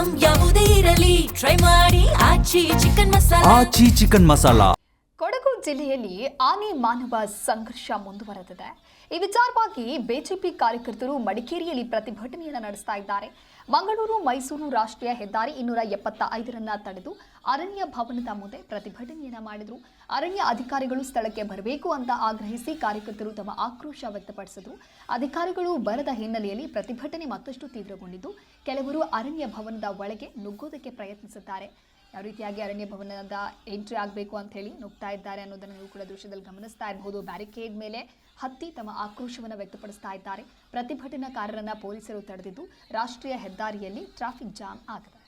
Item ಯಾವುದೇ ಇರಲಿ try ಮಾಡಿ ಆಚಿ ಚಿಕನ್ ಮಸಾಲಾ. ಕೊಡಗು ಜಿಲ್ಲೆಯಲ್ಲಿ ಆನೆ ಮಾನವ ಸಂಘರ್ಷ ಮುಂದುವರೆದಿದೆ. ಈ ವಿಚಾರವಾಗಿ ಬಿಜೆಪಿ ಕಾರ್ಯಕರ್ತರು ಮಡಿಕೇರಿಯಲ್ಲಿ ಪ್ರತಿಭಟನೆಯನ್ನು ನಡೆಸ್ತಾ ಇದ್ದಾರೆ. ಮಂಗಳೂರು ಮೈಸೂರು ರಾಷ್ಟ್ರೀಯ ಹೆದ್ದಾರಿ 275 ತಡೆದು ಅರಣ್ಯ ಭವನದ ಮುಂದೆ ಪ್ರತಿಭಟನೆಯನ್ನ ಮಾಡಿದ್ರು. ಅರಣ್ಯ ಅಧಿಕಾರಿಗಳು ಸ್ಥಳಕ್ಕೆ ಬರಬೇಕು ಅಂತ ಆಗ್ರಹಿಸಿ ಕಾರ್ಯಕರ್ತರು ತಮ್ಮ ಆಕ್ರೋಶ ವ್ಯಕ್ತಪಡಿಸಿದ್ರು. ಅಧಿಕಾರಿಗಳು ಬರದ ಹಿನ್ನೆಲೆಯಲ್ಲಿ ಪ್ರತಿಭಟನೆ ಮತ್ತಷ್ಟು ತೀವ್ರಗೊಂಡಿದ್ದು ಕೆಲವರು ಅರಣ್ಯ ಭವನದ ಒಳಗೆ ನುಗ್ಗೋದಕ್ಕೆ ಪ್ರಯತ್ನಿಸಿದ್ದಾರೆ. ಯಾವ ರೀತಿಯಾಗಿ ಅರಣ್ಯ ಭವನದ ಎಂಟ್ರಿ ಆಗಬೇಕು ಅಂತ ಹೇಳಿ ನುಗ್ತಾ ಇದ್ದಾರೆ ಅನ್ನೋದನ್ನು ನೀವು ಕೂಡ ದೃಶ್ಯದಲ್ಲಿ ಗಮನಿಸ್ತಾ ಇರಬಹುದು. ಬ್ಯಾರಿಕೇಡ್ ಮೇಲೆ ಹತ್ತಿ ತಮ್ಮ ಆಕ್ರೋಶವನ್ನು ವ್ಯಕ್ತಪಡಿಸ್ತಾ ಇದ್ದಾರೆ. ಪ್ರತಿಭಟನಾಕಾರರನ್ನ ಪೊಲೀಸರು ತಡೆದಿದ್ದು ರಾಷ್ಟ್ರೀಯ ಹೆದ್ದಾರಿಯಲ್ಲಿ ಟ್ರಾಫಿಕ್ ಜಾಮ್ ಆಗಿದೆ.